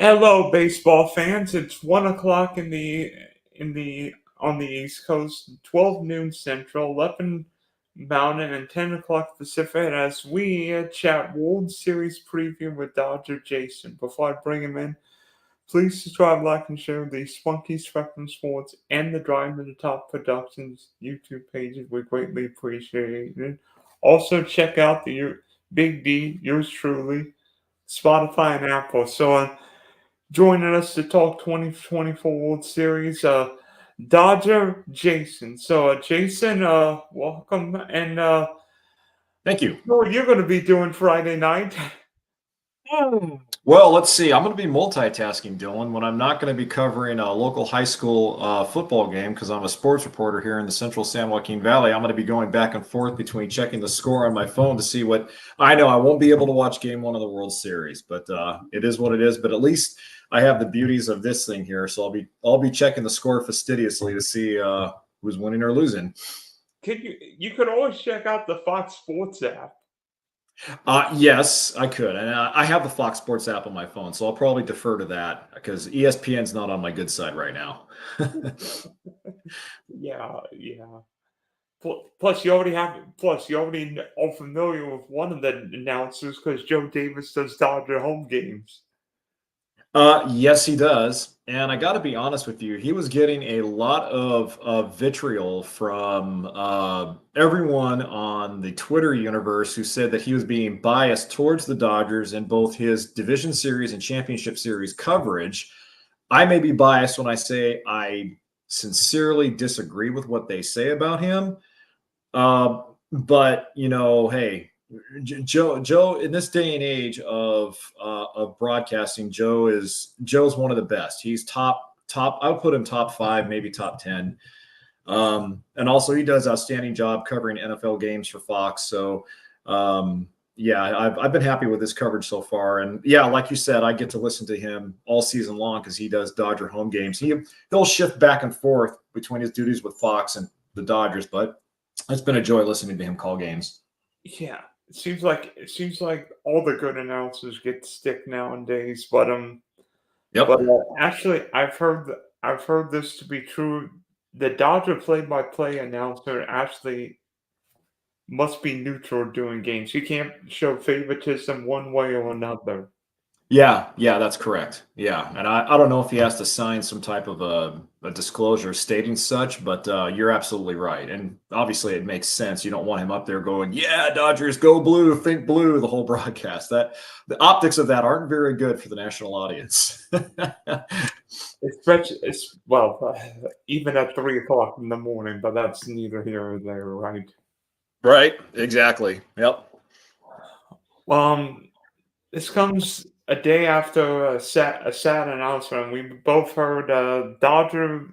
Hello, baseball fans. It's 1 o'clock in the on the East Coast, 12 noon Central, 11 Mountain, and 10 o'clock Pacific. As we chat World Series preview with DodgerJason. Before I bring him in, please subscribe, like, and share the Spunky Spectrum Sports and the Drive to the Top Productions YouTube pages. We greatly appreciate it. Also, check out the Big D, yours truly, Spotify and Apple. Joining us to talk 2024 World Series, Dodger Jason. Jason, welcome. And Thank you. what you're going to be doing Friday night? Well, let's see. I'm going to be multitasking, Dylan, when I'm not going to be covering a local high school football game because I'm a sports reporter here in the central San Joaquin Valley. I'm going to be going back and forth between checking the score on my phone to see what I know. I won't be able to watch game one of the World Series, but it is what it is. But at least I have the beauties of this thing here, so I'll be checking the score fastidiously to see who's winning or losing. You could always check out the Fox Sports app. Yes, I could. And I have the Fox Sports app on my phone, so I'll probably defer to that because ESPN's not on my good side right now. Yeah. Plus, you already are familiar with one of the announcers because Joe Davis does Dodger home games. Yes, he does. And I got to be honest with you, he was getting a lot of vitriol from everyone on the Twitter universe who said that he was being biased towards the Dodgers in both his division series and championship series coverage. I may be biased when I say I sincerely disagree with what they say about him. But, hey, Joe, in this day and age of broadcasting, Joe's one of the best. He's top. I would put him top 5, maybe top 10. And also he does outstanding job covering NFL games for Fox. So, I've been happy with his coverage so far. And yeah, like you said, I get to listen to him all season long because he does Dodger home games. He'll shift back and forth between his duties with Fox and the Dodgers, but it's been a joy listening to him call games. Yeah. It seems like all the good announcers get stick nowadays, but Yep. Actually, I've heard this to be true. The Dodger play-by-play announcer actually must be neutral during games. He can't show favoritism one way or another. Yeah, that's correct. Yeah, and I don't know if he has to sign some type of a disclosure stating such, but you're absolutely right. And obviously it makes sense. You don't want him up there going, yeah, Dodgers, go blue, think blue, the whole broadcast. That the optics of that aren't very good for the national audience. Even at 3 o'clock in the morning, but that's neither here or there, right? Right, exactly. Yep. This comes a day after a sad announcement. We both heard Dodger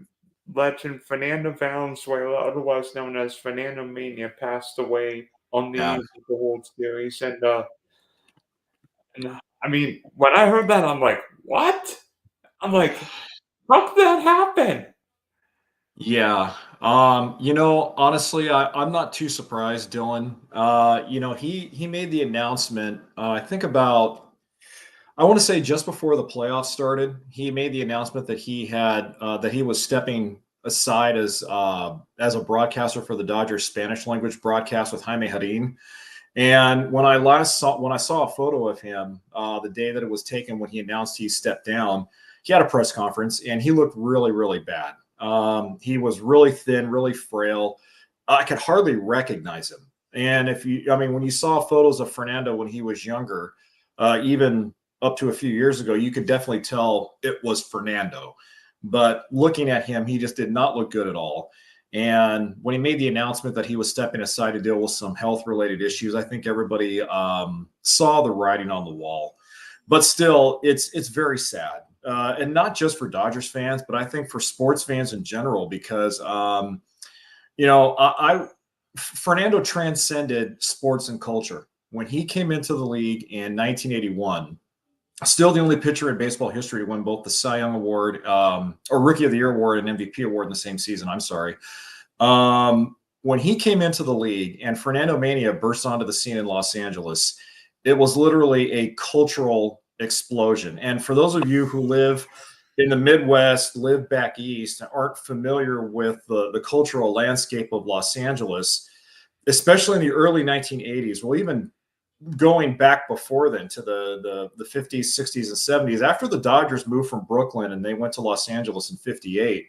legend Fernando Valenzuela, otherwise known as Fernando Mania, passed away on the eve of the World Series. And I mean, when I heard that, I'm like, what? I'm like, how could that happen? Yeah. Honestly, I'm not too surprised, Dylan. He made the announcement, I think I want to say just before the playoffs started, he made the announcement that he was stepping aside as a broadcaster for the Dodgers Spanish language broadcast with Jaime Jarrín. And when I saw a photo of him the day that it was taken when he announced he stepped down, he had a press conference and he looked really, really bad. He was really thin, really frail. I could hardly recognize him. And when you saw photos of Fernando when he was younger, even up to a few years ago, you could definitely tell it was Fernando. But looking at him, he just did not look good at all. And when he made the announcement that he was stepping aside to deal with some health-related issues, I think everybody saw the writing on the wall. But still, it's very sad. And not just for Dodgers fans, but I think for sports fans in general, because, Fernando transcended sports and culture. When he came into the league in 1981, still the only pitcher in baseball history to win both the Cy Young Award or Rookie of the Year award and MVP award in the same season. I'm sorry. When he came into the league and Fernando Mania burst onto the scene in Los Angeles, it was literally a cultural explosion. And for those of you who live in the Midwest, live back east, aren't familiar with the cultural landscape of Los Angeles, especially in the early 1980s, well, even going back before then to the 50s, 60s, and 70s, after the Dodgers moved from Brooklyn and they went to Los Angeles in 58,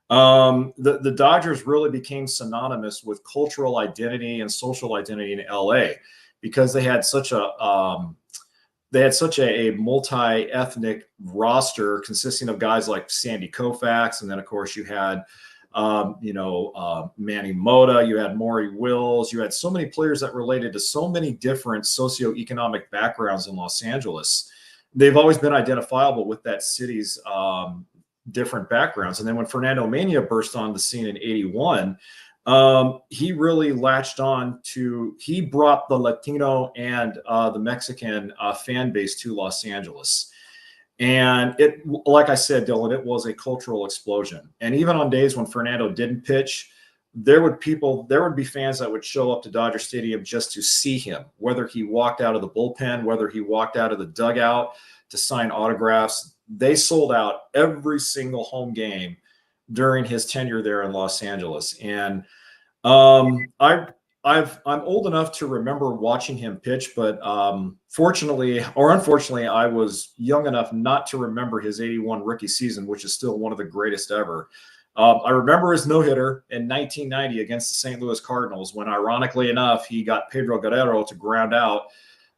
the Dodgers really became synonymous with cultural identity and social identity in LA because they had such a multi-ethnic roster consisting of guys like Sandy Koufax, and then of course you had Manny Mota, you had Maury Wills, you had so many players that related to so many different socioeconomic backgrounds in Los Angeles. They've always been identifiable with that city's different backgrounds. And then when Fernando Mania burst on the scene in 81, he really latched on to, he brought the Latino and the Mexican fan base to Los Angeles. And it, like I said, Dylan, it was a cultural explosion. And even on days when Fernando didn't pitch, there would be fans that would show up to Dodger Stadium just to see him, whether he walked out of the bullpen, whether he walked out of the dugout to sign autographs. They sold out every single home game during his tenure there in Los Angeles. And I'm old enough to remember watching him pitch, but fortunately or unfortunately, I was young enough not to remember his 81 rookie season, which is still one of the greatest ever. I remember his no-hitter in 1990 against the St. Louis Cardinals when, ironically enough, he got Pedro Guerrero to ground out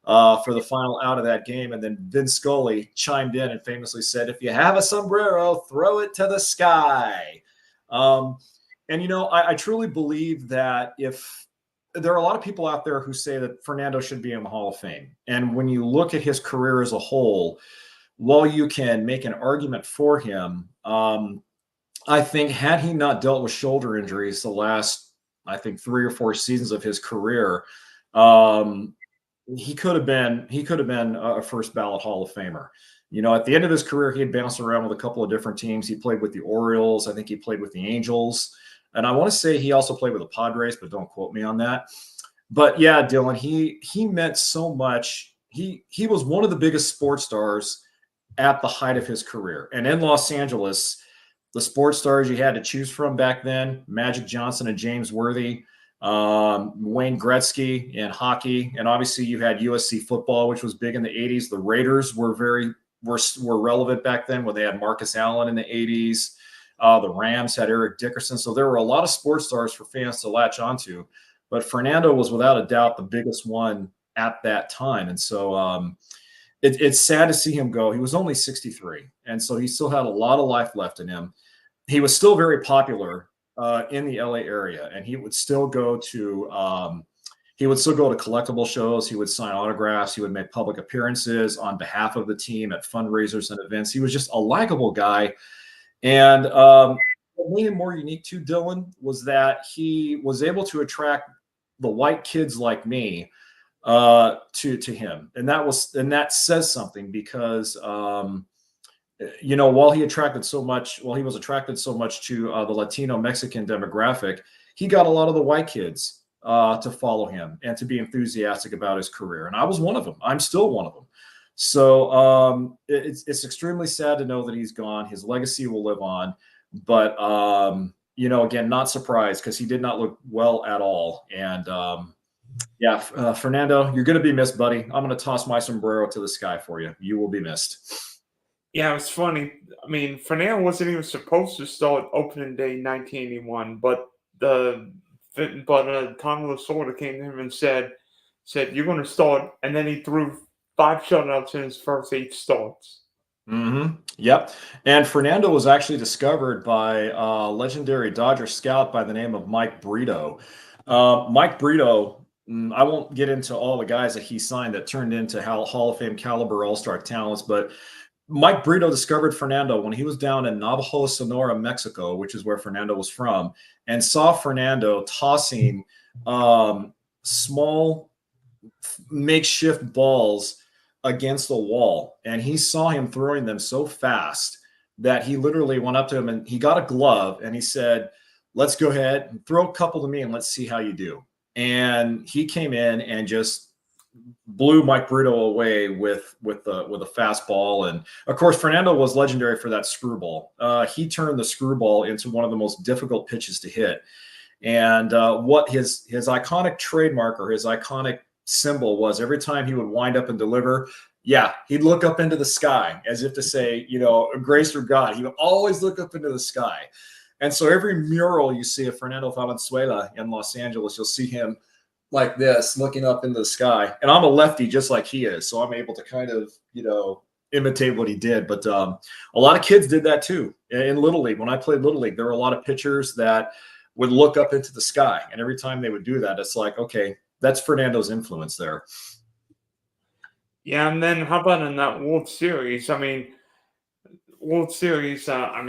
for the final out of that game. And then Vin Scully chimed in and famously said, "If you have a sombrero, throw it to the sky." And, I truly believe that if there are a lot of people out there who say that Fernando should be in the Hall of Fame. And when you look at his career as a whole, while you can make an argument for him, I think had he not dealt with shoulder injuries the last, I think, 3 or 4 seasons of his career, he could have been a first ballot Hall of Famer. At the end of his career, he had bounced around with a couple of different teams. He played with the Orioles. I think he played with the Angels. And I want to say he also played with the Padres, but don't quote me on that. But yeah, Dylan, he meant so much. He was one of the biggest sports stars at the height of his career. And in Los Angeles, the sports stars you had to choose from back then, Magic Johnson and James Worthy, Wayne Gretzky in hockey. And obviously you had USC football, which was big in the 80s. The Raiders were relevant back then when they had Marcus Allen in the 80s. The Rams had Eric Dickerson. So there were a lot of sports stars for fans to latch onto. But Fernando was without a doubt the biggest one at that time. And so it's sad to see him go. He was only 63. And so he still had a lot of life left in him. He was still very popular in the LA area. And he would still go to collectible shows. He would sign autographs. He would make public appearances on behalf of the team at fundraisers and events. He was just a likable guy. And what made him more unique too, Dylan, was that he was able to attract the white kids like me to him. And that says something because while he was attracted so much to the Latino Mexican demographic, he got a lot of the white kids to follow him and to be enthusiastic about his career. And I was one of them. I'm still one of them. So it's extremely sad to know that he's gone. His legacy will live on. But, again, not surprised because he did not look well at all. And, Fernando, you're going to be missed, buddy. I'm going to toss my sombrero to the sky for you. You will be missed. Yeah, it was funny. I mean, Fernando wasn't even supposed to start opening day 1981, but Tom Lasorda came to him and said, "You're going to start," and then he threw 5 shutouts in his first 8 starts. Mm-hmm. Yep. And Fernando was actually discovered by a legendary Dodger scout by the name of Mike Brito. Mike Brito, I won't get into all the guys that he signed that turned into Hall of Fame caliber all-star talents, but Mike Brito discovered Fernando when he was down in Navajo, Sonora, Mexico, which is where Fernando was from, and saw Fernando tossing small makeshift balls against the wall. And he saw him throwing them so fast that he literally went up to him and he got a glove and he said, "Let's go ahead and throw a couple to me and let's see how you do." And he came in and just blew Mike Brito away with a fastball. And of course, Fernando was legendary for that screwball. He turned the screwball into one of the most difficult pitches to hit. And what his iconic trademark or his iconic symbol was, every time he would wind up and deliver, yeah, he'd look up into the sky as if to say, grace or God. He would always look up into the sky. And so every mural you see of Fernando Valenzuela in Los Angeles, you'll see him like this, looking up into the sky. And I'm a lefty just like he is, so I'm able to kind of, imitate what he did. But a lot of kids did that too. In Little League, when I played Little League, there were a lot of pitchers that would look up into the sky. And every time they would do that, it's like, okay, that's Fernando's influence there. Yeah, and then how about in that World Series? I mean, World Series. I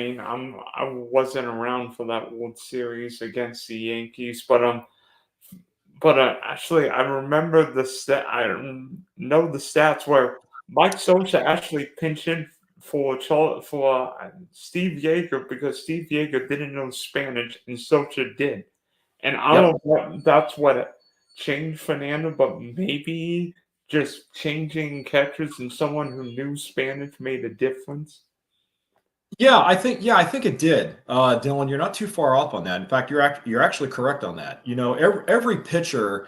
wasn't around for that World Series against the Yankees, but actually, I remember the stat. I know the stats where Mike Sosa actually pinched in for Steve Yeager because Steve Yeager didn't know Spanish and Sosa did, and I Yep. don't know if that's what changed Fernando, but maybe just changing catchers and someone who knew Spanish made a difference. Yeah, I think it did, Dylan. You're not too far off on that. In fact, you're actually correct on that. Every pitcher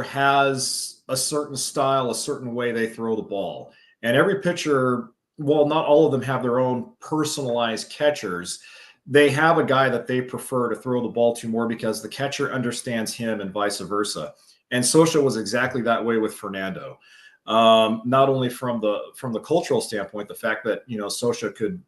has a certain style, a certain way they throw the ball, and every pitcher, well, not all of them have their own personalized catchers. They have a guy that they prefer to throw the ball to more because the catcher understands him, and vice versa. And Socha was exactly that way with Fernando. Not only from the cultural standpoint, the fact that Socha could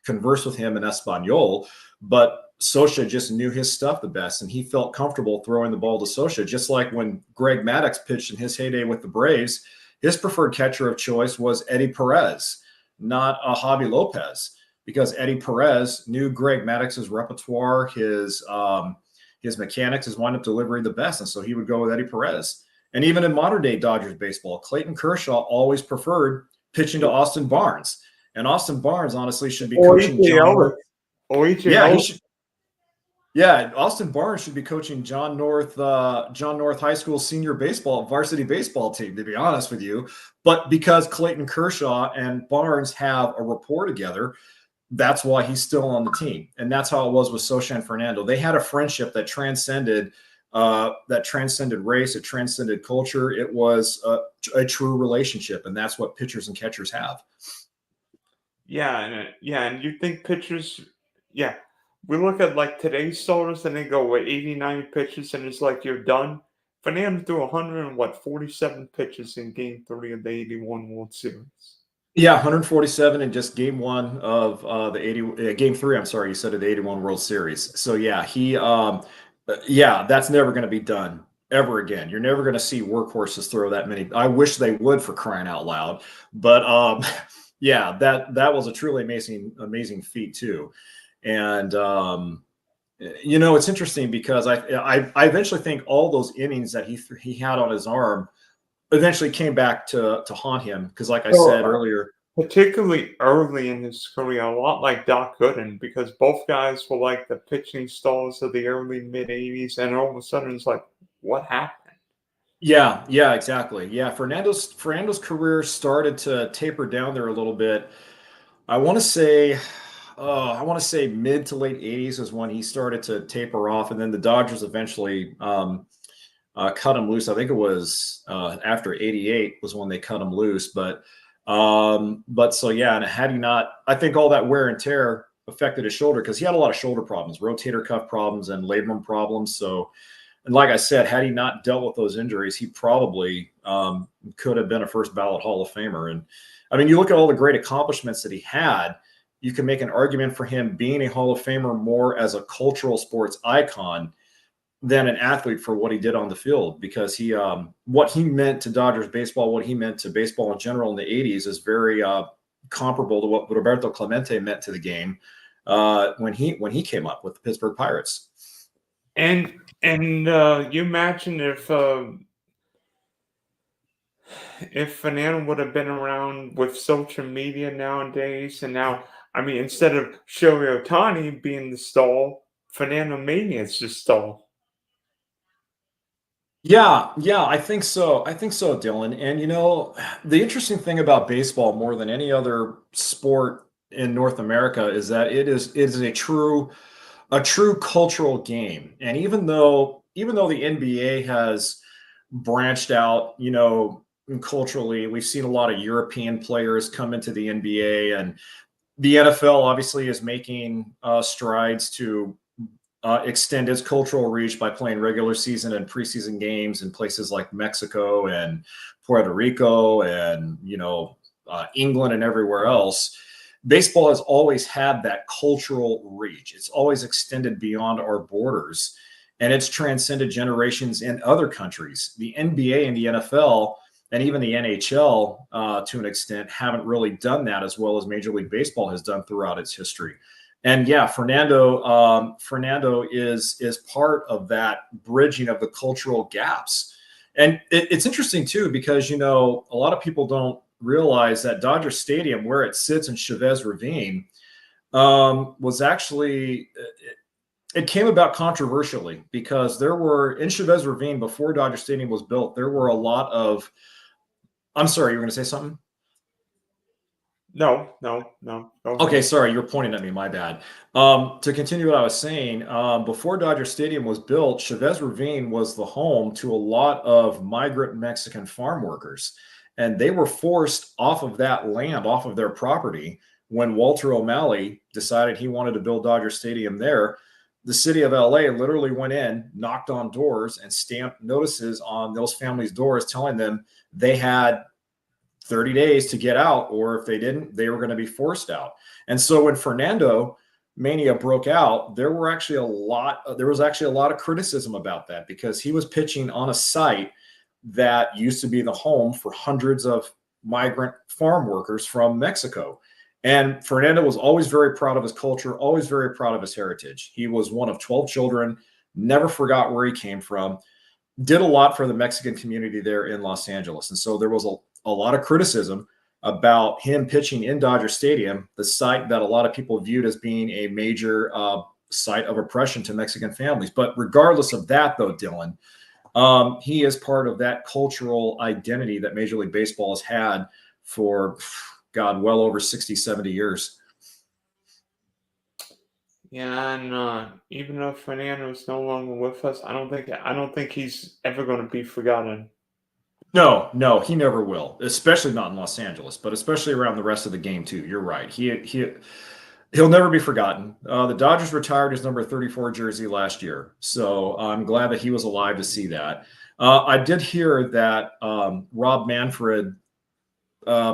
converse with him in Espanol, but Socha just knew his stuff the best, and he felt comfortable throwing the ball to Socha. Just like when Greg Maddux pitched in his heyday with the Braves, his preferred catcher of choice was Eddie Perez, not Javi Lopez, because Eddie Perez knew Greg Maddux's repertoire, his mechanics, his windup delivery the best, and so he would go with Eddie Perez. And even in modern day Dodgers baseball, Clayton Kershaw always preferred pitching to Austin Barnes. And Austin Barnes, honestly, should be Or coaching EJ John Ellis. North. Or EJ Yeah, he Ellis. should. Yeah, Austin Barnes should be coaching John North High School senior baseball varsity baseball team, to be honest with you. But because Clayton Kershaw and Barnes have a rapport together, that's why he's still on the team. And that's how it was with Socha and Fernando. They had a friendship that transcended race, it transcended culture. It was a true relationship, and that's what pitchers and catchers have. And you think pitchers, yeah. We look at like today's starters and they go with 89 pitches and it's like you're done. Fernando threw 47 pitches in game 3 of the 81 World Series. Yeah, 147 in just game 1 of game 3. I'm sorry, you said of the 81 World Series. So yeah, that's never going to be done ever again. You're never going to see workhorses throw that many. I wish they would, for crying out loud. But yeah, that was a truly amazing feat too. And it's interesting because I eventually think all those innings that he had on his arm eventually came back to haunt him because, like I said earlier, particularly early in his career, a lot like Doc Gooden, because both guys were like the pitching stars of the early mid '80s, and all of a sudden it's like, what happened? Yeah, exactly. Yeah, Fernando's career started to taper down there a little bit. I want to say, mid to late '80s is when he started to taper off, and then the Dodgers eventually cut him loose. I think it was after '88 was when they cut him loose. But so yeah, and had he not, I think all that wear and tear affected his shoulder because he had a lot of shoulder problems, rotator cuff problems, and labrum problems. So. And like I said, had he not dealt with those injuries, he probably could have been a first ballot Hall of Famer. And I mean, you look at all the great accomplishments that he had, you can make an argument for him being a Hall of Famer more as a cultural sports icon than an athlete for what he did on the field, because what he meant to Dodgers baseball, what he meant to baseball in general in the 80s is very comparable to what Roberto Clemente meant to the game when he came up with the Pittsburgh Pirates. And you imagine if Fernando would have been around with social media nowadays, and now, I mean, instead of Shohei Ohtani being the star, Fernando Mania is the star. Yeah, I think so. I think so, Dylan. And the interesting thing about baseball more than any other sport in North America is that it is a true cultural game. And even though the NBA has branched out, culturally, we've seen a lot of European players come into the NBA, and the NFL obviously is making strides to extend its cultural reach by playing regular season and preseason games in places like Mexico and Puerto Rico and England and everywhere else. Baseball has always had that cultural reach. It's always extended beyond our borders, and it's transcended generations in other countries. The NBA and the NFL and even the NHL, to an extent, haven't really done that as well as Major League Baseball has done throughout its history. And yeah, Fernando is part of that bridging of the cultural gaps. And it's interesting too, because a lot of people don't realize that Dodger Stadium, where it sits in Chavez Ravine, was actually it came about controversially because there were in Chavez Ravine before Dodger Stadium was built. There were a lot of. I'm sorry, you were going to say something. No, no, no. Go Okay, ahead. sorry, you're pointing at me. My bad. To continue what I was saying, before Dodger Stadium was built, Chavez Ravine was the home to a lot of migrant Mexican farm workers, and they were forced off of that land, off of their property, when Walter O'Malley decided he wanted to build Dodger Stadium there. The city of LA literally went in, knocked on doors, and stamped notices on those families' doors telling them they had 30 days to get out, or if they didn't, they were going to be forced out. And so when Fernando mania broke out, there was actually a lot of criticism about that because he was pitching on a site that used to be the home for hundreds of migrant farm workers from Mexico. And Fernando was always very proud of his culture, always very proud of his heritage. He was one of 12 children, never forgot where he came from, did a lot for the Mexican community there in Los Angeles. And so there was a lot of criticism about him pitching in Dodger Stadium, the site that a lot of people viewed as being a major site of oppression to Mexican families. But regardless of that, though, Dylan, he is part of that cultural identity that Major League Baseball has had for, God, well over 60, 70 years. Yeah, and even though Fernando's no longer with us, I don't think he's ever going to be forgotten. No, he never will, especially not in Los Angeles, but especially around the rest of the game too. You're right. He'll never be forgotten. The Dodgers retired his number 34 jersey last year, so I'm glad that he was alive to see that. I did hear that Rob Manfred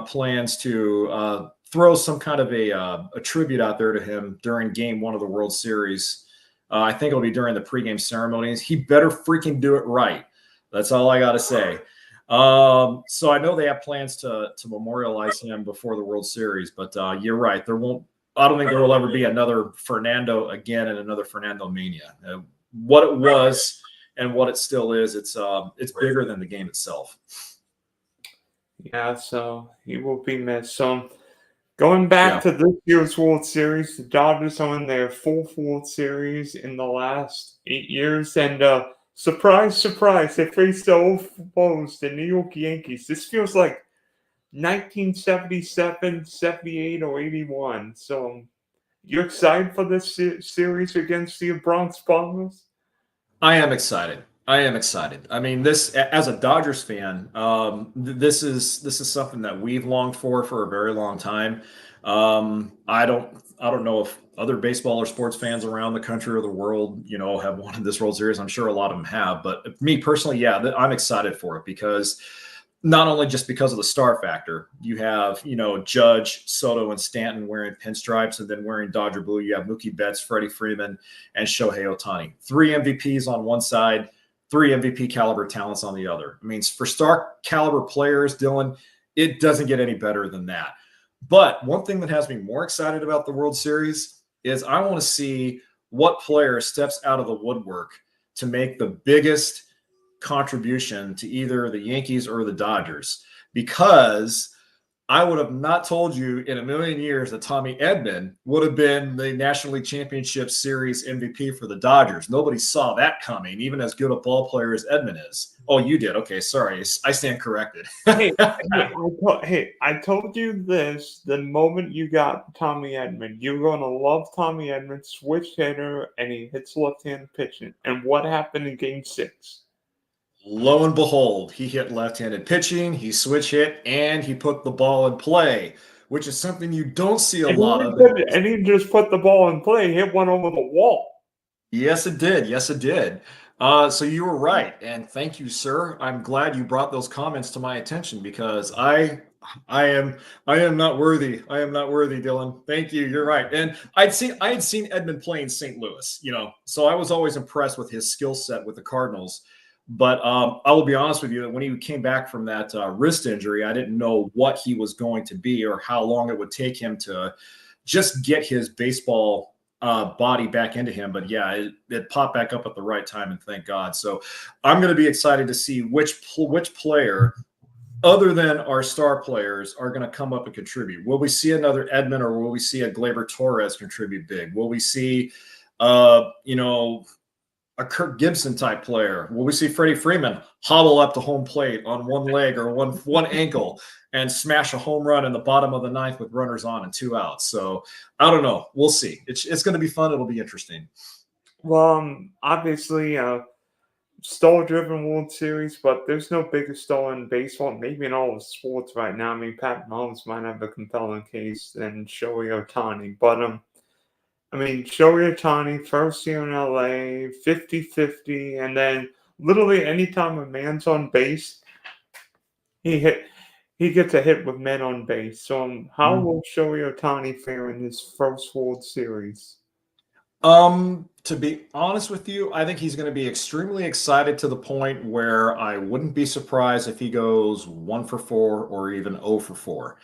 plans to throw some kind of a tribute out there to him during Game One of the World Series. I think it'll be during the pregame ceremonies. He better freaking do it right. That's all I got to say. So I know they have plans to memorialize him before the World Series, but you're right. There won't. I don't think there will ever be another Fernando again and another Fernando mania. What it was and what it still is, it's bigger than the game itself. Yeah, so he will be missed. So going back Yeah. to this year's World Series, the Dodgers are in their fourth World Series in the last 8 years, and surprise, surprise, they faced the old foes, the New York Yankees. This feels like 1977, 78, or 81. So you excited for this series against the Bronx Bombers? I am excited. I am excited. I mean, this as a Dodgers fan, this is something that we've longed for a very long time. I don't know if other baseball or sports fans around the country or the world, have wanted this World Series. I'm sure a lot of them have, but me personally, yeah, I'm excited for it because not only just because of the star factor. You have, Judge, Soto, and Stanton wearing pinstripes, and then wearing Dodger blue. You have Mookie Betts, Freddie Freeman, and Shohei Ohtani. 3 MVPs on one side, 3 MVP caliber talents on the other. I mean, for star caliber players, Dylan, it doesn't get any better than that. But one thing that has me more excited about the World Series is I want to see what player steps out of the woodwork to make the biggest contribution to either the Yankees or the Dodgers, because I would have not told you in a million years that Tommy Edman would have been the National League Championship Series MVP for the Dodgers. Nobody saw that coming, even as good a ball player as Edman is. Oh, you did. Okay, sorry. I stand corrected. I told you this the moment you got Tommy Edman. You're going to love Tommy Edman, switch hitter, and he hits left-handed pitching. And what happened in Game 6? Lo and behold, he hit left-handed pitching, he switch hit, and he put the ball in play, which is something you don't see a lot of. And he just put the ball in play, hit one over the wall. Yes, it did. Yes, it did. So you were right, and thank you, sir. I'm glad you brought those comments to my attention because I am not worthy. I am not worthy, Dylan. Thank you. You're right. And I had seen Edmund play in St. Louis, so I was always impressed with his skill set with the Cardinals. But I will be honest with you that when he came back from that wrist injury, I didn't know what he was going to be or how long it would take him to just get his baseball body back into him. But yeah, it popped back up at the right time, and thank God. So I'm going to be excited to see which player, other than our star players, are going to come up and contribute. Will we see another Edman, or will we see a Gleyber Torres contribute big? Will we see, a Kirk Gibson type player? Will we see Freddie Freeman hobble up to home plate on one leg or one ankle and smash a home run in the bottom of the ninth with runners on and 2 outs? So I don't know. We'll see. It's going to be fun. It'll be interesting. Well, obviously, stall-driven World Series, but there's no bigger stall in baseball, maybe in all of sports right now. I mean, Pat Mahomes might have a compelling case than Shohei Ohtani, but Shohei Ohtani, first year in LA, 50-50, and then literally anytime a man's on base, he gets a hit with men on base. So how will Shohei Ohtani fare in his first World Series? To be honest with you, I think he's going to be extremely excited to the point where I wouldn't be surprised if he goes 1 for 4 or even 0 for 4.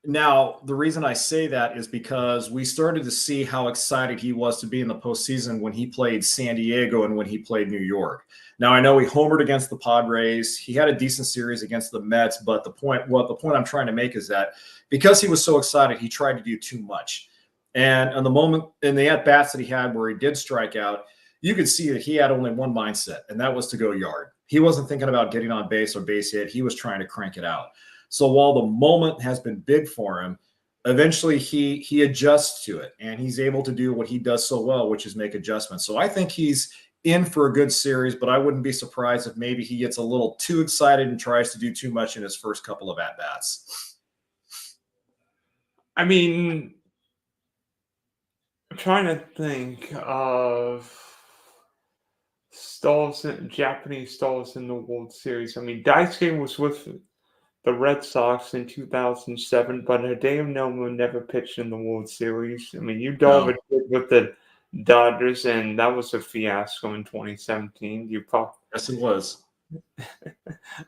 Now, the reason I say that is because we started to see how excited he was to be in the postseason when he played San Diego and when he played New York. Now, I know he homered against the Padres. He had a decent series against the Mets, but the point I'm trying to make is that because he was so excited, he tried to do too much. And in the moment, in the at-bats that he had where he did strike out, you could see that he had only one mindset, and that was to go yard. He wasn't thinking about getting on base or base hit. He was trying to crank it out. So while the moment has been big for him, eventually he adjusts to it, and he's able to do what he does so well, which is make adjustments. So I think he's in for a good series, but I wouldn't be surprised if maybe he gets a little too excited and tries to do too much in his first couple of at-bats. I'm trying to think of Japanese stalls in the World Series. Daisuke was with the Red Sox in 2007, but Hideo Nomu never pitched in the World Series. Yu Darvish did with the Dodgers, and that was a fiasco in 2017. Yes, it was.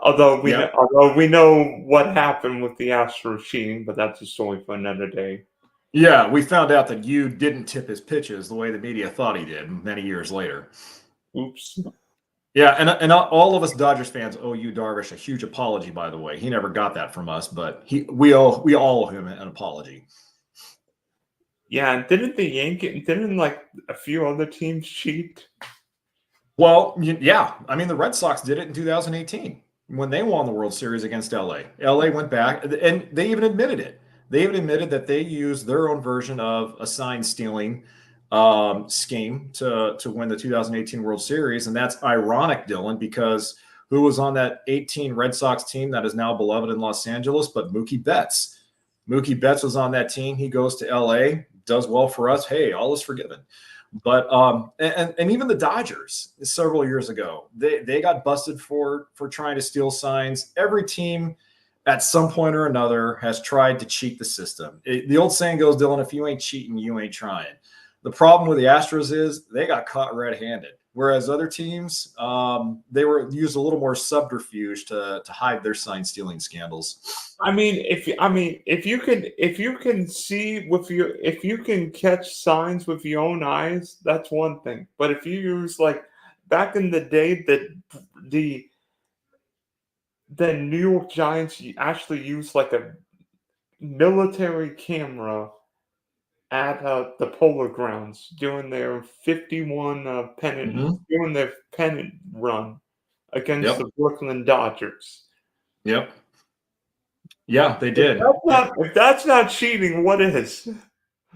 Although we know what happened with the Astros cheating, but that's a story for another day. Yeah, we found out that Yu didn't tip his pitches the way the media thought he did many years later. Oops. Yeah, and all of us Dodgers fans owe Yu Darvish a huge apology, by the way. He never got that from us, but we all owe him an apology. Yeah, and didn't like a few other teams cheat? Well, yeah. The Red Sox did it in 2018 when they won the World Series against LA. LA went back, and they even admitted it. They even admitted that they used their own version of a sign stealing scheme to win the 2018 World Series. And that's ironic, Dylan, because who was on that 18 Red Sox team that is now beloved in Los Angeles but Mookie Betts? Mookie Betts was on that team. He goes to LA, does well for us. Hey, all is forgiven. But and even the Dodgers several years ago, they got busted for trying to steal signs. Every team at some point or another has tried to cheat the system. The old saying goes, Dylan, if you ain't cheating, you ain't trying. The problem with the Astros is they got caught red-handed, whereas other teams they were used a little more subterfuge to hide their sign stealing scandals. If you can catch signs with your own eyes, that's one thing. But if you use, like, back in the day, the New York Giants actually used like a military camera at the Polo Grounds doing their 51 Mhm. pennant run against Yep. the Brooklyn Dodgers. Yep. Yeah, they If did. that's not cheating, what is?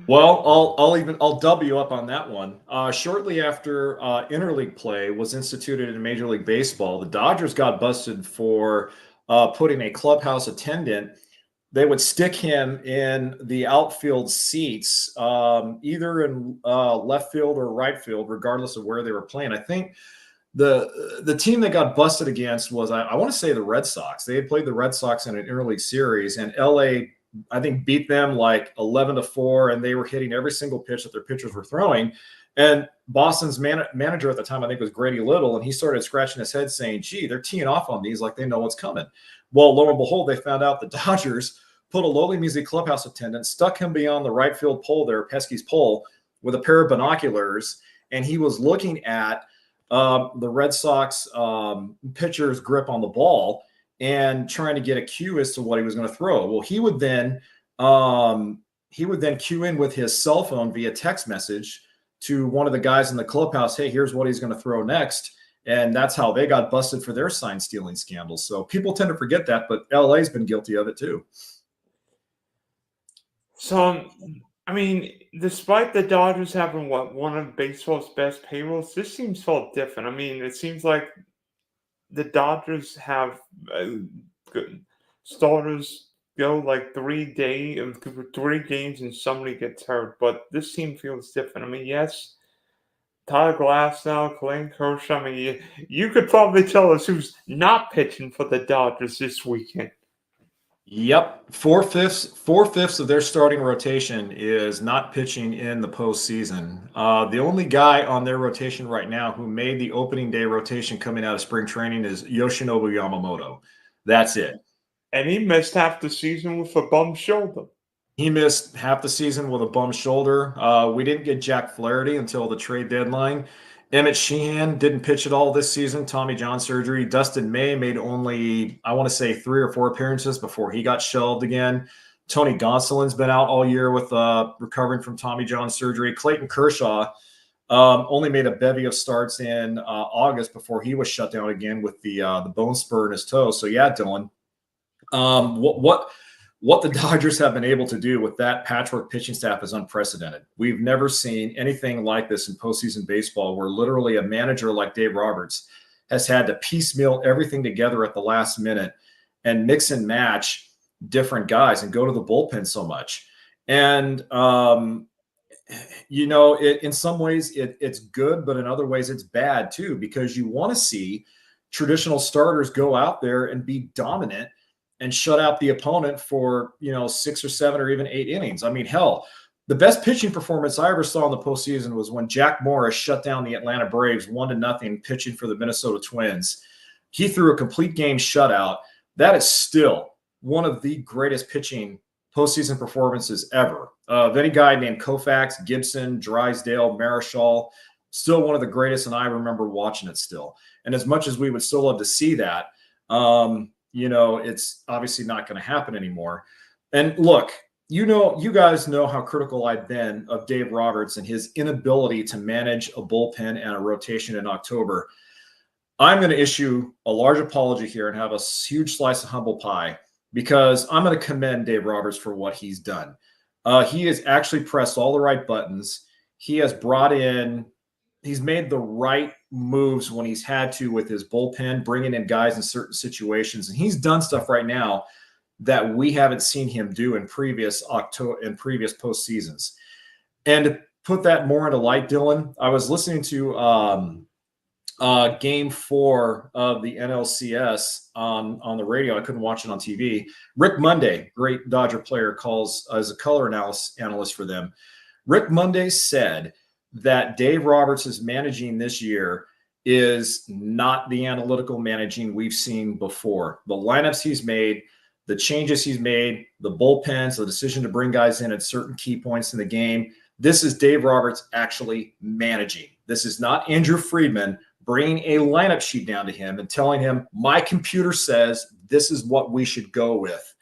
Well, I'll double you up on that one. Shortly after interleague play was instituted in Major League Baseball, the Dodgers got busted for putting a clubhouse attendant. They would stick him in the outfield seats, either in left field or right field, regardless of where they were playing. I think the team that got busted against was I want to say the Red Sox. They had played the Red Sox in an interleague series, and LA I think beat them like 11-4, and they were hitting every single pitch that their pitchers were throwing. And Boston's manager at the time, I think, was Grady Little, and he started scratching his head saying, "Gee, they're teeing off on these like they know what's coming." Well, lo and behold, they found out the Dodgers put a lowly music clubhouse attendant, stuck him beyond the right field pole there, Pesky's pole, with a pair of binoculars, and he was looking at the Red Sox pitcher's grip on the ball and trying to get a cue as to what he was going to throw. Well, he would then cue in with his cell phone via text message to one of the guys in the clubhouse, "Hey, here's what he's going to throw next." And that's how they got busted for their sign stealing scandals. So people tend to forget that, but LA's been guilty of it too. So, I mean, despite the Dodgers having one of baseball's best payrolls, this seems felt different. I mean, it seems like the Dodgers have good starters go like 3 games and somebody gets hurt, but this team feels different. I mean, yes, Tyler Glasnow, Clayton Kershaw. I mean, you could probably tell us who's not pitching for the Dodgers this weekend. Yep, four fifths of their starting rotation is not pitching in the postseason. The only guy on their rotation right now who made the opening day rotation coming out of spring training is Yoshinobu Yamamoto. That's it. And he missed half the season with a bum shoulder. He missed half the season with a bum shoulder. We didn't get Jack Flaherty until the trade deadline. Emmett Sheehan didn't pitch at all this season. Tommy John surgery. Dustin May made only, I want to say, 3 or 4 appearances before he got shelved again. Tony Gonsolin's been out all year with recovering from Tommy John surgery. Clayton Kershaw only made a bevy of starts in August before he was shut down again with the bone spur in his toe. So yeah, Dylan, what the Dodgers have been able to do with that patchwork pitching staff is unprecedented. We've never seen anything like this in postseason baseball, where literally a manager like Dave Roberts has had to piecemeal everything together at the last minute and mix and match different guys and go to the bullpen so much. And, in some ways it's good, but in other ways it's bad too, because you want to see traditional starters go out there and be dominant and shut out the opponent for 6 or 7 or even 8 innings. I mean, hell, the best pitching performance I ever saw in the postseason was when Jack Morris shut down the Atlanta Braves 1-0 pitching for the Minnesota Twins. He threw a complete game shutout. That is still one of the greatest pitching postseason performances ever. Of any guy named Koufax, Gibson, Drysdale, Marichal, still one of the greatest, and I remember watching it still. And as much as we would still love to see that, it's obviously not going to happen anymore. And look, you guys know how critical I've been of Dave Roberts and his inability to manage a bullpen and a rotation in October. I'm going to issue a large apology here and have a huge slice of humble pie, because I'm going to commend Dave Roberts for what he's done. He has actually pressed all the right buttons. He has he's made the right moves when he's had to with his bullpen, bringing in guys in certain situations. And he's done stuff right now that we haven't seen him do in previous postseasons. And to put that more into light, Dylan, I was listening to Game 4 of the NLCS on the radio. I couldn't watch it on TV. Rick Monday, great Dodger player, calls as a color analyst for them. Rick Monday said that Dave Roberts is managing this year is not the analytical managing we've seen before. The lineups he's made, the changes he's made, the bullpens, the decision to bring guys in at certain key points in the game. This is Dave Roberts actually managing. This is not Andrew Friedman bringing a lineup sheet down to him and telling him, my computer says this is what we should go with.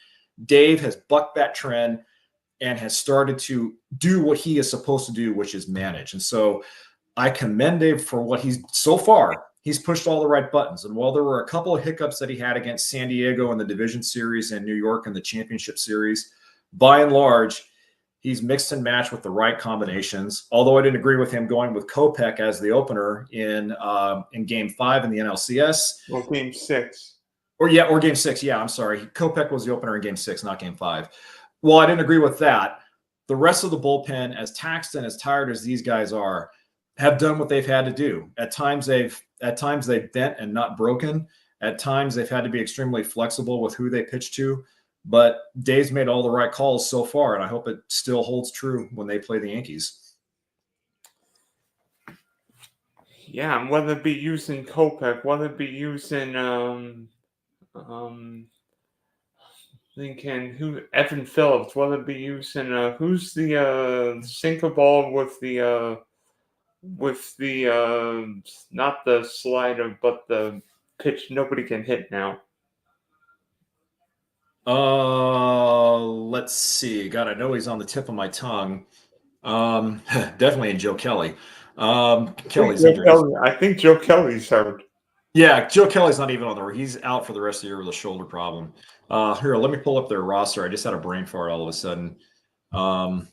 Dave has bucked that trend and has started to do what he is supposed to do, which is manage. And so I commend Dave for what he's so far. He's pushed all the right buttons. And while there were a couple of hiccups that he had against San Diego in the division series and New York in the championship series, by and large, he's mixed and matched with the right combinations. Although I didn't agree with him going with Kopech as the opener in Game 5 in the NLCS. Well, Game 6. Or Game 6. Yeah, I'm sorry. Kopech was the opener in Game 6, not Game 5. Well, I didn't agree with that. The rest of the bullpen, as taxed and as tired as these guys are, have done what they've had to do. At times they've bent and not broken. At times they've had to be extremely flexible with who they pitch to. But Dave's made all the right calls so far, and I hope it still holds true when they play the Yankees. Yeah, and whether it be using Kopech, whether it be using Evan Phillips, whether it be using who's the sinker ball with the not the slider but the pitch nobody can hit now. Let's see. God, I know he's on the tip of my tongue. Definitely in Joe Kelly. Kelly's injured. I think Joe Kelly's hurt. Yeah, Joe Kelly's not even on the. He's out for the rest of the year with a shoulder problem. Here, let me pull up their roster. I just had a brain fart all of a sudden. Because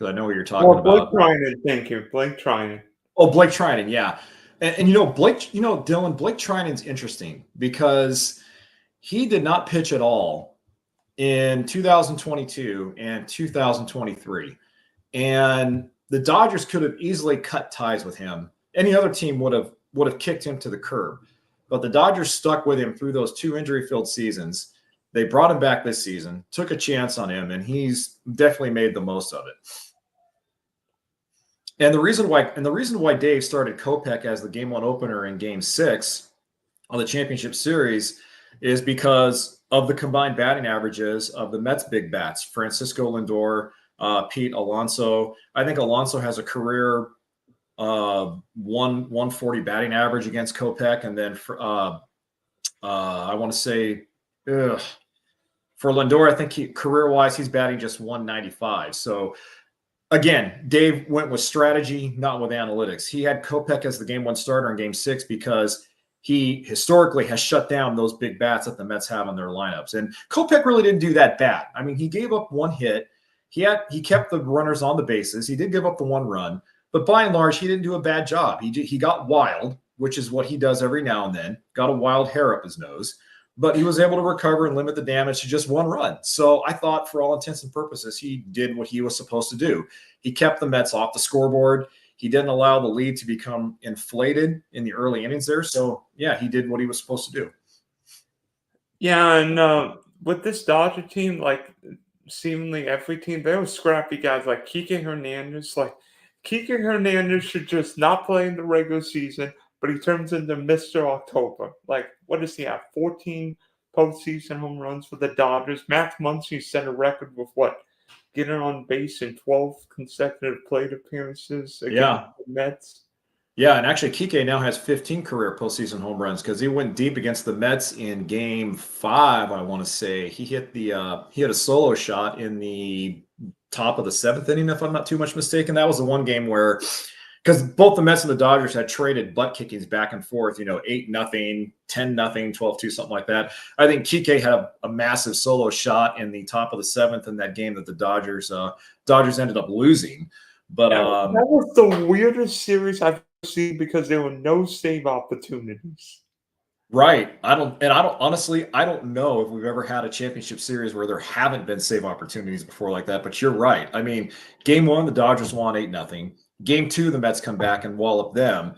I know what you're talking about. Blake Trinan, thank you. Blake Trinan. Oh, Blake Trinan, yeah. And Dylan, Blake Trinan's interesting because he did not pitch at all in 2022 and 2023. And the Dodgers could have easily cut ties with him. Any other team would have kicked him to the curb. But the Dodgers stuck with him through those 2 injury-filled seasons. They brought him back this season, took a chance on him, and he's definitely made the most of it. And the reason why Dave started Kopech as the Game 1 opener in Game 6 on the championship series is because of the combined batting averages of the Mets' big bats, Francisco Lindor, Pete Alonso. I think Alonso has a career 140 batting average against Kopech, and then I want to say for Lindor, I think career-wise he's batting just 195. So again, Dave went with strategy, not with analytics. He had Kopech as the Game 1 starter in Game 6 because he historically has shut down those big bats that the Mets have on their lineups. And Kopech really didn't do that bad. I mean, he gave up 1 hit. He kept the runners on the bases. He did give up the 1 run, but by and large, he didn't do a bad job. He got wild, which is what he does every now and then. Got a wild hair up his nose, but he was able to recover and limit the damage to just 1 run. So I thought, for all intents and purposes, he did what he was supposed to do. He kept the Mets off the scoreboard. He didn't allow the lead to become inflated in the early innings there. So, yeah, he did what he was supposed to do. Yeah, and with this Dodger team, like seemingly every team, there were scrappy guys like Kike Hernandez. Like Kike Hernandez should just not play in the regular season, but he turns into Mr. October. Like, what does he have? 14 postseason home runs for the Dodgers. Max Muncy set a record with what? Getting on base in 12 consecutive plate appearances against the Mets. Yeah, and actually Kike now has 15 career postseason home runs because he went deep against the Mets in Game 5, I want to say. He hit a solo shot in the top of the 7th inning, if I'm not too much mistaken. That was the one game where, because both the Mets and the Dodgers had traded butt kickings back and forth, 8-0, 10-0, 12-2, something like that. I think Kike had a massive solo shot in the top of the 7th in that game that the Dodgers ended up losing. But that was the weirdest series I've seen because there were no save opportunities. Right. I don't know if we've ever had a championship series where there haven't been save opportunities before like that. But you're right. I mean, Game 1, the Dodgers won 8-0. Game 2, the Mets come back and wallop them.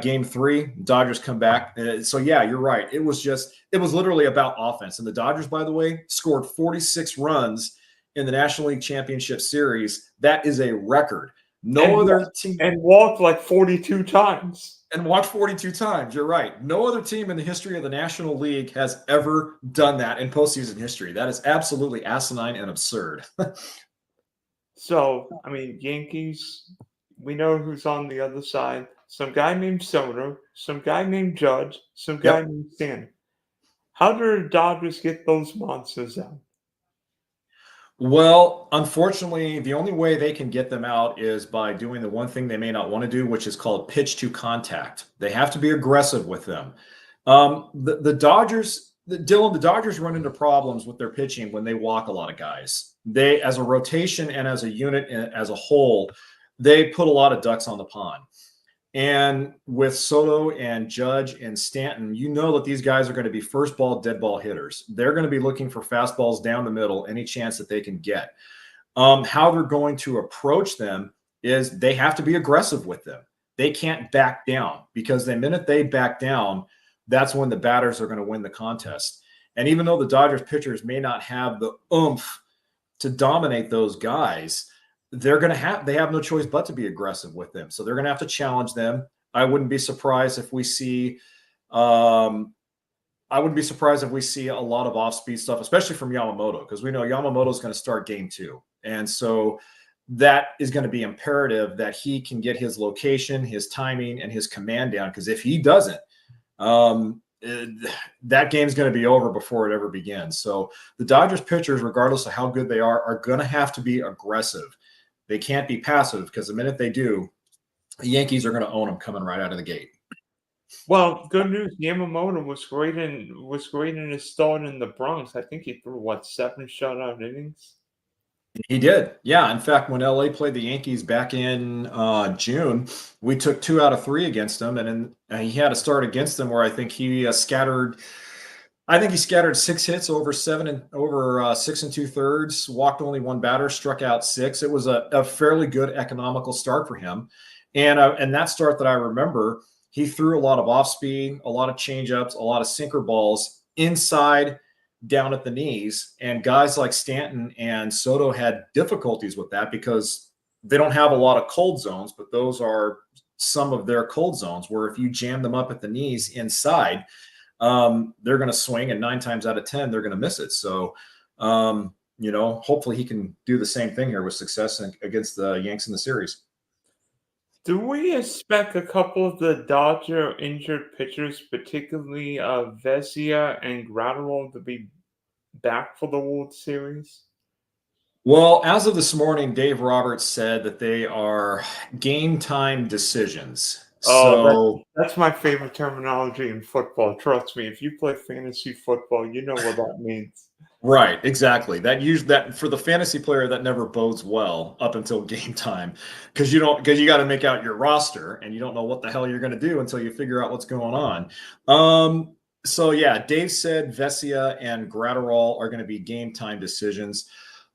Game 3, Dodgers come back. So yeah, you're right. It was literally about offense. And the Dodgers, by the way, scored 46 runs in the National League Championship Series. That is a record. No other team. And walked like 42 times. And walked 42 times. You're right. No other team in the history of the National League has ever done that in postseason history. That is absolutely asinine and absurd. So, I mean, Yankees, we know who's on the other side. some guy named Soto, some guy named Judge, some guy Yep. named Stanton. How do the Dodgers get those monsters out? Well, unfortunately, the only way they can get them out is by doing the one thing they may not want to do, which is called pitch to contact. They have to be aggressive with them. The Dodgers, Dylan, the Dodgers run into problems with their pitching when they walk a lot of guys. They, as a rotation and as a unit, as a whole, they put a lot of ducks on the pond. And with Soto and Judge and Stanton, you know that these guys are going to be first ball, dead ball hitters. They're going to be looking for fastballs down the middle any chance that they can get. How they're going to approach them is they have to be aggressive with them. They can't back down, because the minute they back down, that's when the batters are going to win the contest. And even though the Dodgers pitchers may not have the oomph to dominate those guys, they have no choice but to be aggressive with them. So they're going to have to challenge them. I wouldn't be surprised if we see I wouldn't be surprised if we see a lot of off-speed stuff, especially from Yamamoto, because we know Yamamoto is going to start game 2. And so that is going to be imperative that he can get his location, his timing, and his command down, because if he doesn't, that game's going to be over before it ever begins. So the Dodgers pitchers, regardless of how good they are going to have to be aggressive. They can't be passive, because the minute they do, the Yankees are going to own them coming right out of the gate. Well, good news. Yamamoto was great in his start in the Bronx. I think he threw 7 shutout innings. He did. Yeah. In fact, when LA played the Yankees back in June, we took 2 out of 3 against them. And he had a start against them where I think he scattered 6 hits over 6 2/3, walked only 1 batter, struck out 6. It was a fairly good economical start for him. And that start that I remember, he threw a lot of off speed, a lot of changeups, a lot of sinker balls inside, down at the knees. And guys like Stanton and Soto had difficulties with that, because they don't have a lot of cold zones, but those are some of their cold zones, where if you jam them up at the knees inside, they're going to swing, and 9 times out of 10, they're going to miss it. So, hopefully he can do the same thing here with success against the Yanks in the series. Do we expect a couple of the Dodger injured pitchers, particularly Vesia and Gratterall, to be back for the World Series? Well, as of this morning, Dave Roberts said that they are game time decisions. Oh, So that's my favorite terminology in football. Trust me, if you play fantasy football, you know what that means. right, exactly. That for the fantasy player, that never bodes well up until game time, because you got to make out your roster, and you don't know what the hell you're going to do until you figure out what's going on. So yeah, Dave said Vesia and Gratterall are going to be game time decisions.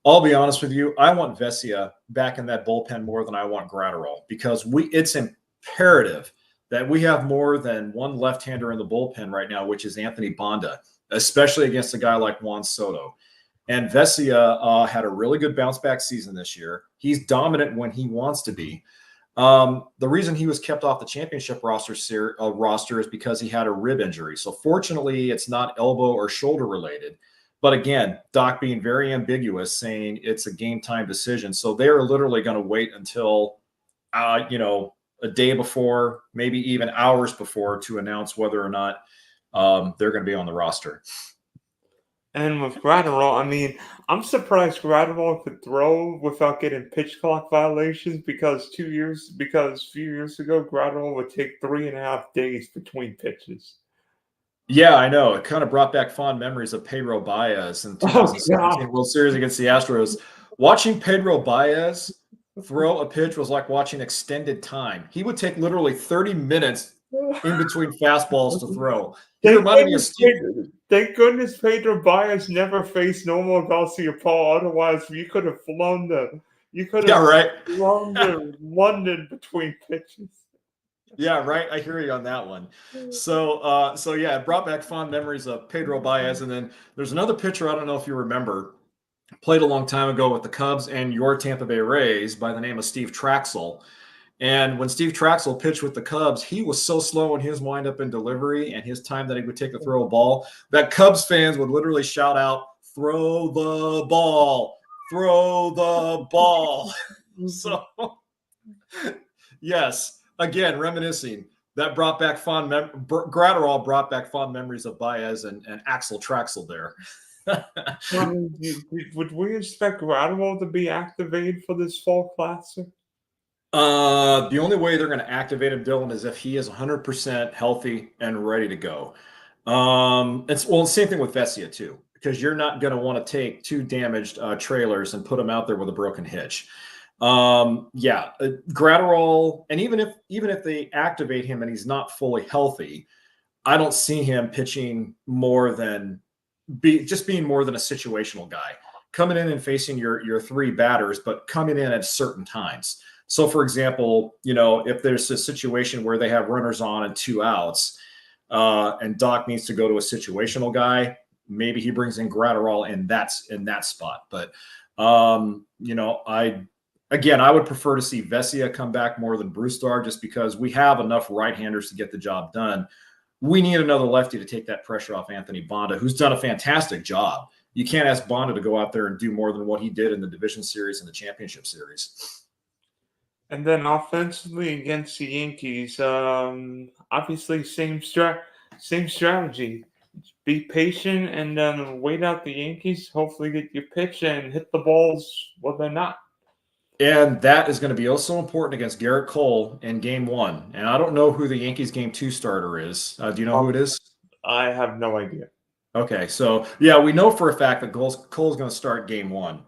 I'll be honest with you, I want Vesia back in that bullpen more than I want Gratterall, because it's imperative that we have more than one left-hander in the bullpen right now, which is Anthony Banda, especially against a guy like Juan Soto. And Vesia had a really good bounce-back season this year. He's dominant when he wants to be. The reason he was kept off the championship roster is because he had a rib injury. So fortunately, it's not elbow or shoulder related. But again, Doc being very ambiguous, saying it's a game time decision. So they're literally going to wait until, a day before, maybe even hours before, to announce whether or not they're going to be on the roster. And with Gratterall, I mean, I'm surprised Gratterall could throw without getting pitch clock violations, because a few years ago, Gratterall would take 3.5 days between pitches. Yeah, I know. It kind of brought back fond memories of Pedro Baez in 2017 World Series against the Astros. Watching Pedro Baez throw a pitch was like watching extended time. He would take literally 30 minutes in between fastballs to throw. Thank goodness Pedro Baez never faced Normal Garcia Paul. Otherwise, you could have flown to London between pitches. Yeah, right. I hear you on that one. So yeah, it brought back fond memories of Pedro Baez. And then there's another pitcher, I don't know if you remember, played a long time ago with the Cubs and your Tampa Bay Rays, by the name of Steve Traxel. And when Steve Traxel pitched with the Cubs, he was so slow in his windup and delivery and his time that he would take to throw a ball that Cubs fans would literally shout out, "Throw the ball, throw the ball." So, yes, Again, reminiscing. That brought back Gratterall brought back fond memories of Baez and Axel Traxel there. Would we expect Gradwell to be activated for this fall classic? The only way they're going to activate him, Dylan, is if he is 100% healthy and ready to go. It's same thing with Vesia too, because you're not going to want to take two damaged trailers and put them out there with a broken hitch. Gratterall, and even if they activate him and he's not fully healthy, I don't see him pitching more than being more than a situational guy, coming in and facing your three batters, but coming in at certain times. So, for example, if there's a situation where they have runners on and 2 outs, and Doc needs to go to a situational guy, maybe he brings in Gratterall in that spot. But I would prefer to see Vesia come back more than Brewstar, just because we have enough right-handers to get the job done. We need another lefty to take that pressure off Anthony Bonda, who's done a fantastic job. You can't ask Bonda to go out there and do more than what he did in the division series and the championship series. And then offensively against the Yankees, obviously same strategy. Be patient and then wait out the Yankees. Hopefully get your pitch and hit the balls when they're not. And that is going to be also important against Garrett Cole in Game 1. And I don't know who the Yankees Game 2 starter is. Do you know who it is? I have no idea. Okay, so yeah, we know for a fact that Cole's going to start Game 1.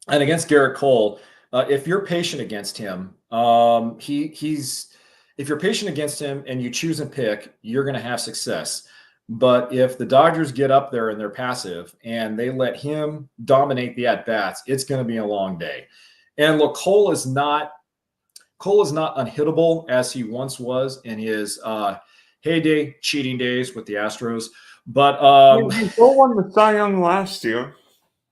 And against Garrett Cole, if you're patient against him, if you're patient against him and you choose and pick, you're going to have success. But if the Dodgers get up there and they're passive and they let him dominate the at-bats, it's going to be a long day. And look, Cole is not unhittable as he once was in his heyday, cheating days with the Astros. But Cole won the Cy Young last year.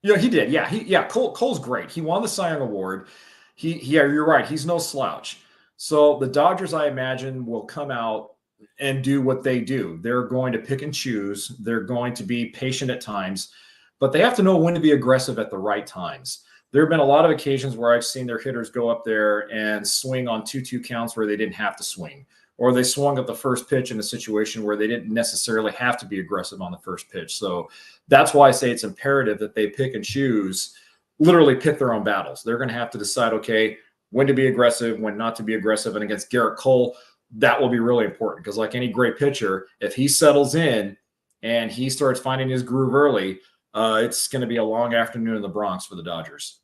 Yeah, he did. Yeah, Cole's great. He won the Cy Young Award. You're right. He's no slouch. So the Dodgers, I imagine, will come out and do what they do. They're going to pick and choose. They're going to be patient at times, but they have to know when to be aggressive at the right times. There have been a lot of occasions where I've seen their hitters go up there and swing on 2-2 counts where they didn't have to swing, or they swung at the first pitch in a situation where they didn't necessarily have to be aggressive on the first pitch. So that's why I say it's imperative that they pick and choose, literally pick their own battles. They're going to have to decide, okay, when to be aggressive, when not to be aggressive. And against Garrett Cole, that will be really important, because like any great pitcher, if he settles in and he starts finding his groove early, it's going to be a long afternoon in the Bronx for the Dodgers.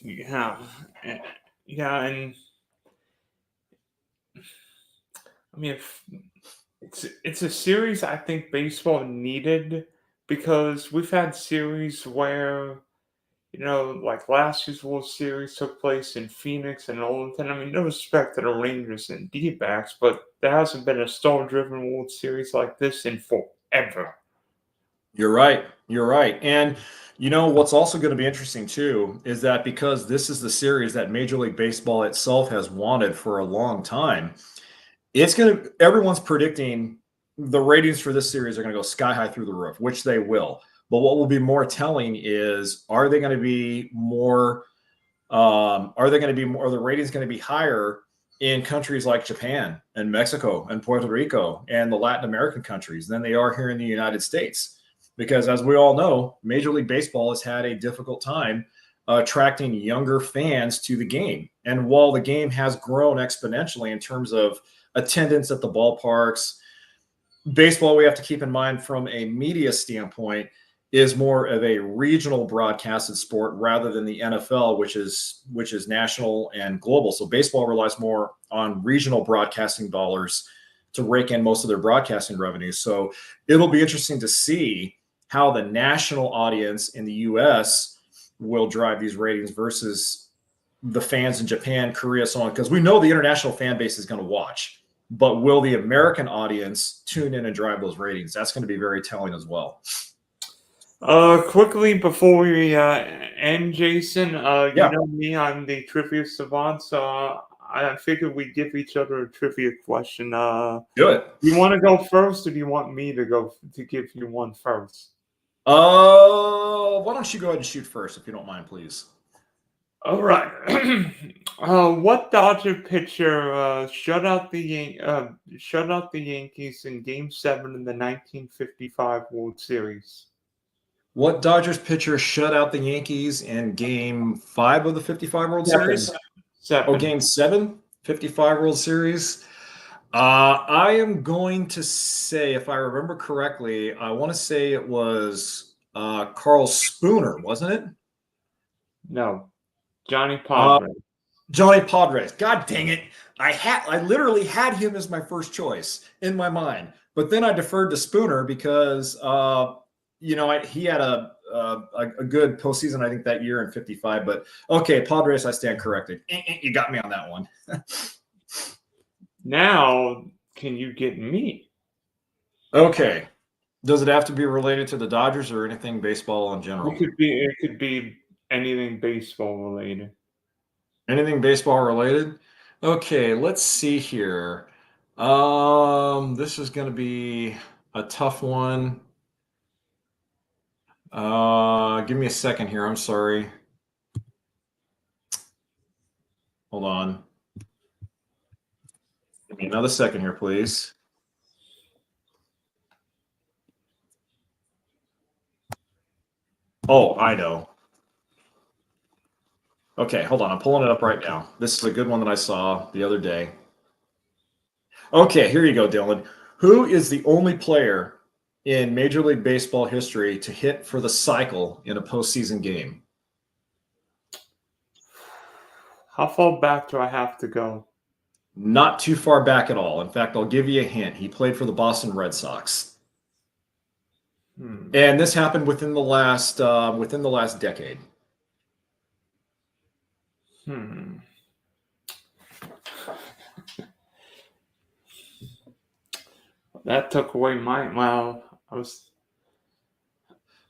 Yeah, and I mean, it's a series I think baseball needed, because we've had series where, like last year's World Series took place in Phoenix and Arlington. I mean, no respect to the Rangers and D-backs, but there hasn't been a star-driven World Series like this in forever. You're right. And what's also going to be interesting too is that because this is the series that Major League Baseball itself has wanted for a long time, everyone's predicting the ratings for this series are going to go sky high through the roof, which they will. But what will be more telling is, are the ratings going to be higher in countries like Japan and Mexico and Puerto Rico and the Latin American countries than they are here in the United States? Because as we all know, Major League Baseball has had a difficult time attracting younger fans to the game. And while the game has grown exponentially in terms of attendance at the ballparks, baseball, we have to keep in mind from a media standpoint, is more of a regional broadcasted sport rather than the NFL, which is national and global. So baseball relies more on regional broadcasting dollars to rake in most of their broadcasting revenue. So it'll be interesting to see how the national audience in the U.S. will drive these ratings versus the fans in Japan, Korea, so on, because we know the international fan base is going to watch. But will the American audience tune in and drive those ratings? That's going to be very telling as well. Quickly before we end, Jason, you know me, I'm the trivia savant, so I figured we'd give each other a trivia question. Do it. You want to go first, or do you want me to give you one first? Why don't you go ahead and shoot first, if you don't mind, please? All right. What Dodger pitcher shut out the Yankees in Game 7 in the 1955 World Series? What Dodgers pitcher shut out the Yankees in Game 5 of the 55 World Seven. Series? Oh, 7. Game 7, 55 World Series. I am going to say, if I remember correctly, I want to say it was Carl Spooner, wasn't it? No. Johnny Uh, Padre. Johnny Padres. God dang it! I literally had him as my first choice in my mind, but then I deferred to Spooner because he had a good postseason I think that year in '55. But okay, Padres, I stand corrected. You got me on that one. Now, can you get me? Okay. Does it have to be related to the Dodgers or anything baseball in general? It could be anything baseball related. Anything baseball related? Okay, let's see here. This is going to be a tough one. Give me a second here. I'm sorry. Hold on. Give me another second here, please. Oh, I know. Okay, hold on. I'm pulling it up right now. This is a good one that I saw the other day. Okay, here you go, Dylan. Who is the only player in Major League Baseball history to hit for the cycle in a postseason game? How far back do I have to go? Not too far back at all. In fact, I'll give you a hint. He played for the Boston Red Sox, and this happened within the last decade. That took away my. Well,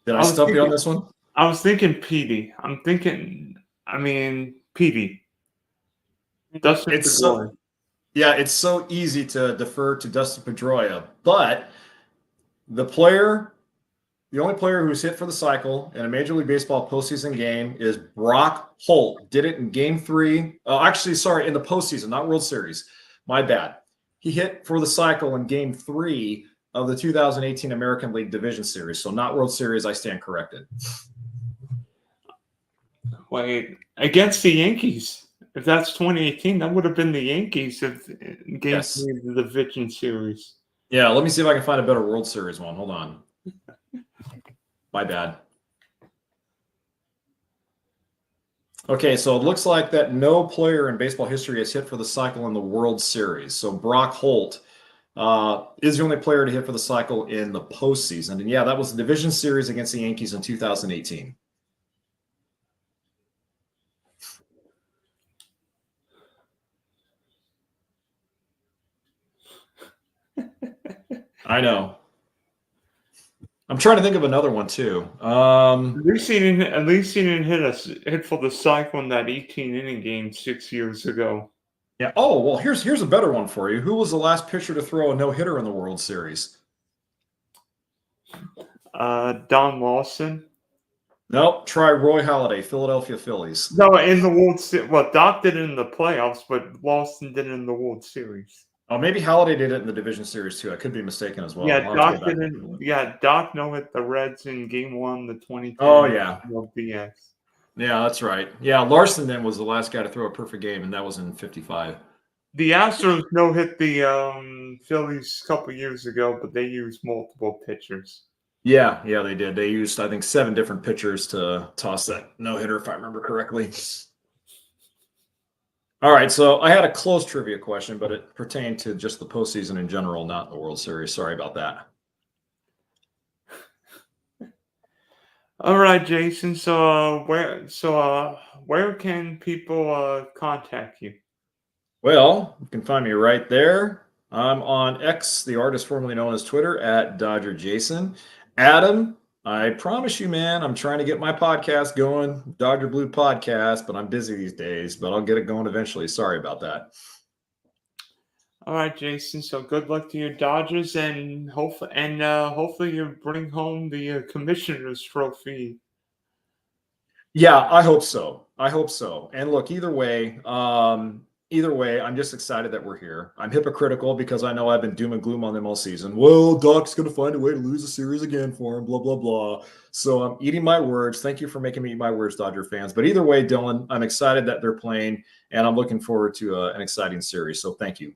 Did I I was stump you on thinking. this one? I was thinking Petey. I'm thinking. I mean Petey. Dustin It's so Pedroia. Yeah, it's so easy to defer to Dustin Pedroia, but the only player who's hit for the cycle in a Major League Baseball postseason game is Brock Holt. Did it in Game 3. Actually, sorry, in the postseason, not World Series. My bad. He hit for the cycle in Game 3 of the 2018 American League Division Series. So not World Series. I stand corrected. Wait, against the Yankees. If that's 2018, that would have been the Yankees of Game Yes. 3 of the Division Series. Yeah, let me see if I can find a better World Series one. Hold on. My bad. Okay, so it looks like that no player in baseball history has hit for the cycle in the World Series. So Brock Holt is the only player to hit for the cycle in the postseason. And yeah, that was the division series against the Yankees in 2018. I know. I'm trying to think of another one too. At least he didn't hit for the cycle in that 18-inning game 6 years ago. Yeah. Oh, well, here's a better one for you. Who was the last pitcher to throw a no-hitter in the World Series? Don Lawson. Nope. Try Roy Halladay, Philadelphia Phillies. No, in the World Series. Well, Doc did it in the playoffs, but Lawson did it in the World Series. Oh, maybe Halladay did it in the division series too. I could be mistaken as well. Yeah, I'll have to Doc go back didn't. and look. Yeah, Doc no hit the Reds in Game 1, the 2010 Oh yeah. BS. Yeah, that's right. Yeah, Larson then was the last guy to throw a perfect game, and that was in '55. The Astros no hit the Phillies a couple years ago, but they used multiple pitchers. Yeah, they did. They used, I think, 7 different pitchers to toss that no-hitter, if I remember correctly. All right, so I had a close trivia question, but it pertained to just the postseason in general, not the World Series. Sorry about that. All right, Jason. So where can people contact you? Well, you can find me right there. I'm on X, the artist formerly known as Twitter, at DodgerJason. Adam, I promise you, man, I'm trying to get my podcast going, Dodger Blue Podcast, but I'm busy these days, but I'll get it going eventually. Sorry about that. All right, Jason. So good luck to your Dodgers, and hopefully you bring home the Commissioner's Trophy. Yeah, I hope so. I hope so. And look, either way, I'm just excited that we're here. I'm hypocritical because I know I've been doom and gloom on them all season. Well, Doc's going to find a way to lose the series again for him, blah, blah, blah. So I'm eating my words. Thank you for making me eat my words, Dodger fans. But either way, Dylan, I'm excited that they're playing, and I'm looking forward to an exciting series. So thank you.